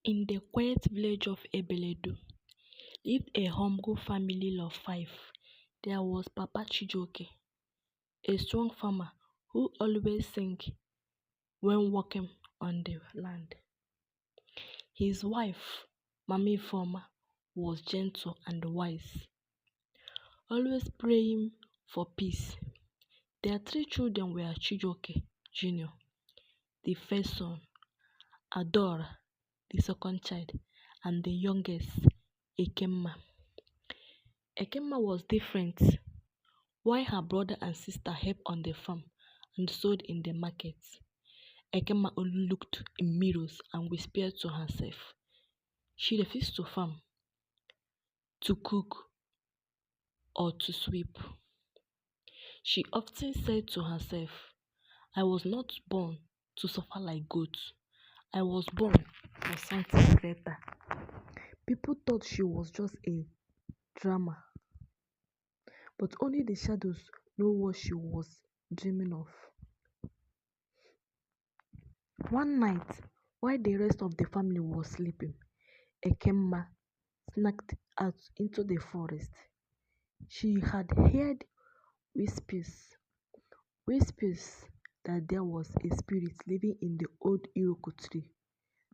In the quiet village of Ebeledu lived a humble family of five. There was Papa Chijoke, a strong farmer who always sang when working on the land. His wife, Mami Foma, was gentle and wise, always praying for peace. Their three children were Chijoke Jr., the first son, Adora, the second child, and the youngest, Ekemma. Ekemma was different. While her brother and sister helped on the farm and sold in the markets, Ekemma only looked in mirrors and whispered to herself. She refused to farm, to cook, or to sweep. She often said to herself, I was not born to suffer like goats. I was born for something better. People thought she was just a drama, but only the shadows know what she was dreaming of. One night, while the rest of the family was sleeping, Ekemma snuck out into the forest. She had heard whispers, whispers that there was a spirit living in the old Iroko tree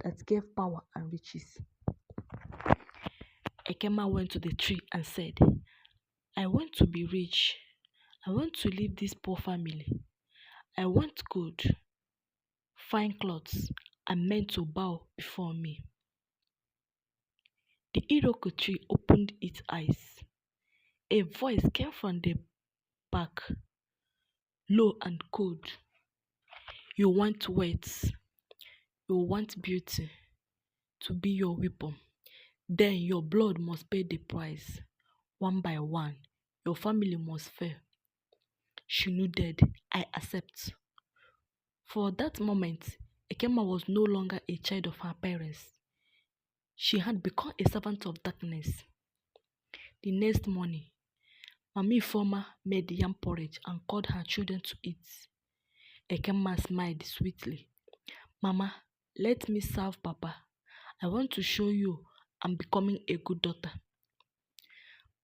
that gave power and riches. Ekemma went to the tree and said, I want to be rich. I want to leave this poor family. I want gold, fine clothes, and men to bow before me. The Iroko tree opened its eyes. A voice came from the back, low and cold. You want wealth, you want beauty to be your weapon. Then your blood must pay the price. One by one, your family must fail. She nodded, I accept. For that moment, Ekema was no longer a child of her parents. She had become a servant of darkness. The next morning, Mami Foma made yam porridge and called her children to eat. Ekema smiled sweetly. Mama, let me serve Papa. I want to show you I'm becoming a good daughter.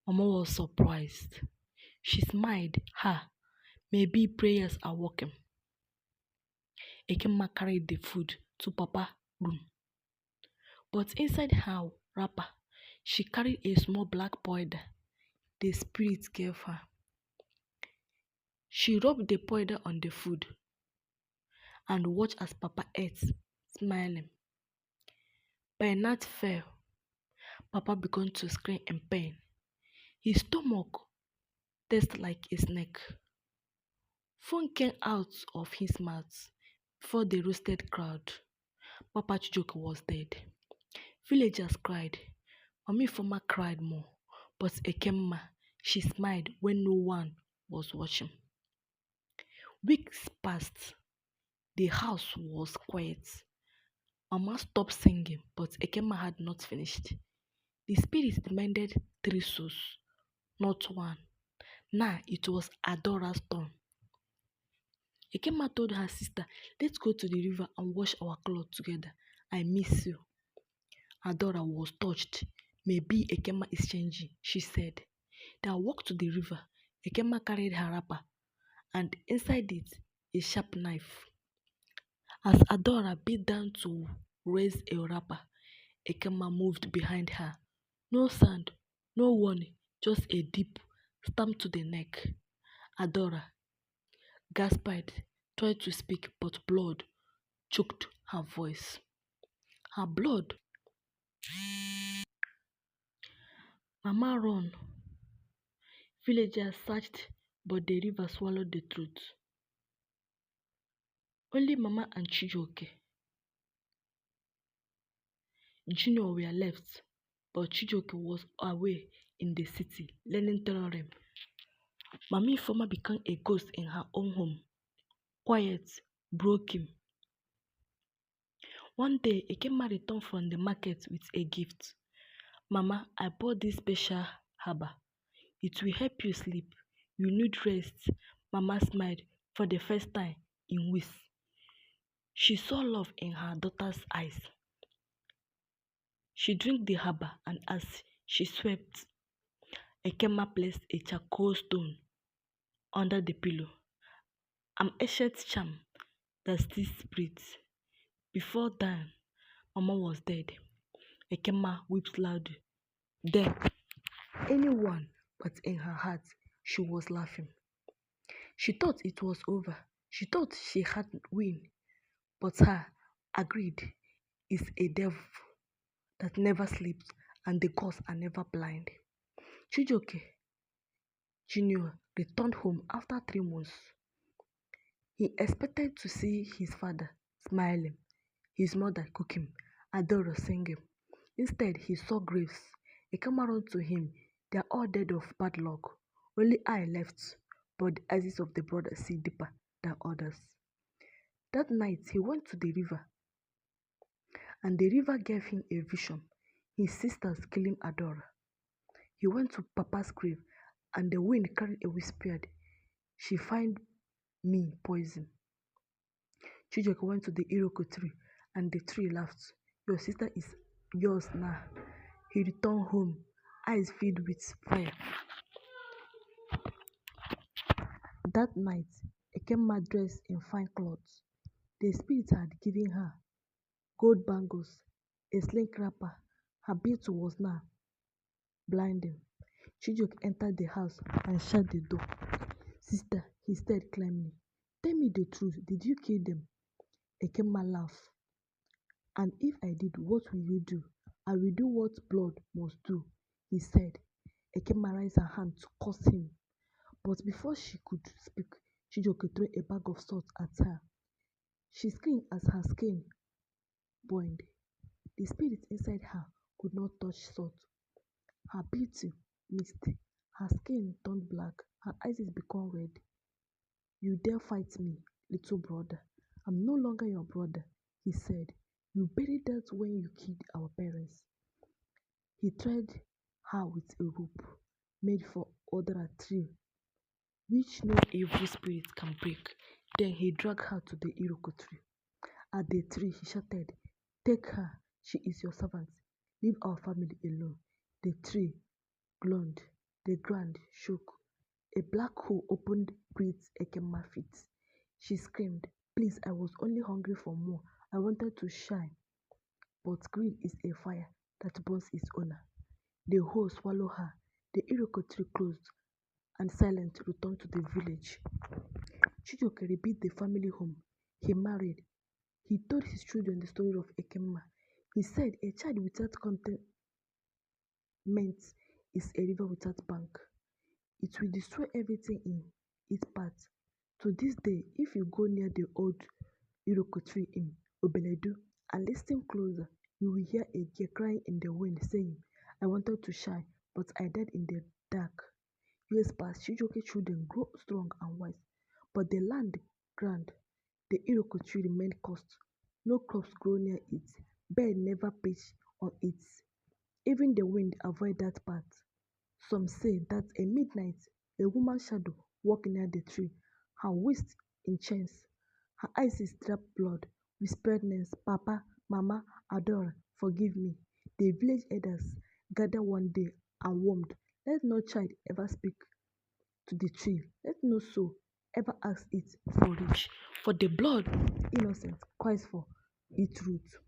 Mama was surprised. She smiled. Ha, maybe prayers are working. Ekema carried the food to Papa's room. But inside her wrapper, she carried a small black powder the spirit gave her. She rubbed the powder on the food and watched as Papa ate, smiling. By night fell, Papa began to scream in pain. His stomach tasted like a snake. Foam came out of his mouth before the roasted crowd. Papa Chijoke was dead. Villagers cried. Mami Foma cried more, but Ekemma, she smiled when no one was watching. Weeks passed. The house was quiet. Mama stopped singing, but Ekemma had not finished. The spirit demanded three souls, not one. Now it was Adora's turn. Ekemma told her sister, let's go to the river and wash our clothes together. I miss you. Adora was touched. Maybe Ekemma is changing, she said. They walked to the river. Ekemma carried her wrapper, and inside it, a sharp knife. As Adora bent down to raise a wrapper, Ekemma moved behind her. No sound, no warning, just a deep stamp to the neck. Adora gasped, tried to speak, but blood choked her voice. Her blood. Mama ran. Villagers searched, but the river swallowed the truth. Only Mama and Chijoke Junior were left, but Chijoke was away in the city, learning tailoring. Mami Foma became a ghost in her own home, quiet, broken. One day, Ekemma returned from the market with a gift. Mama, I bought this special herb. It will help you sleep. You need rest. Mama smiled for the first time in weeks. She saw love in her daughter's eyes. She drank the herbal, and as she swept, Ekema placed a charcoal stone under the pillow, an ancient charm that still breathes. Before dawn, Mama was dead. Ekema wept loudly. Then, anyone but in her heart, she was laughing. She thought it was over. She thought she had win, but her agreed is a devil that never sleeps and the gods are never blind. Chijioke Jr. returned home after 3 months. He expected to see his father smiling, his mother cooking, Adora singing. Instead, he saw graves. A camera ran to him. They are all dead of bad luck. Only I left, but the eyes of the brother see deeper than others. That night, he went to the river, and the river gave him a vision. His sisters killing Adora. He went to Papa's grave, and the wind carried a whispered, "She find me poison." Chijioke went to the Iroko tree, and the tree laughed. "Your sister is yours now." He returned home, eyes filled with fire. That night, Ekemma dressed in fine clothes. The spirit had given her gold bangles, a sling wrapper. Her beauty was now blinding. Chijioke entered the house and shut the door. "Sister," he said calmly, "tell me the truth. Did you kill them?" Ekemma laughed. "And if I did, what will you do?" "I will do what blood must do," he said. Ekemma raised her hand to curse him. But before she could speak, Chijioke threw a bag of salt at her. She screamed as her skin burned. The spirit inside her could not touch salt. Her beauty missed. Her skin turned black. Her eyes became red. "You dare fight me, little brother. I'm no longer your brother," he said. "You buried that when you killed our parents." He tied her with a rope made for other tree, which no evil spirit can break. Then he dragged her to the Iroko tree. At the tree, he shouted, "Take her, she is your servant. Leave our family alone." The tree groaned, the ground shook. A black hole opened beneath Ekemma's feet. She screamed, "Please, I was only hungry for more. I wanted to shine." But greed is a fire that burns its owner. The hole swallowed her. The Iroko tree closed, and silence returned to the village. Chijioke rebuilt the family home. He married. He told his children the story of Ekemma. He said, "A child without contentment is a river without bank. It will destroy everything in its path." To this day, if you go near the old Iroko tree in Obeledu and listen closer, you will hear a girl crying in the wind saying, "I wanted to shine, but I died in the dark." Years passed, Chijioke children grew strong and wise, but the land ground, the Iroko tree remained cursed. No crops grow near it, birds never perch on it. Even the wind avoid that path. Some say that at midnight, a woman's shadow walked near the tree, her waist in chains, her eyes dripped blood, whispered names, "Papa, Mama, Adora, forgive me." The village elders gathered one day and warned, "Let no child ever speak to the tree. Let no soul ever ask it for rich, for the blood innocent cries for its root."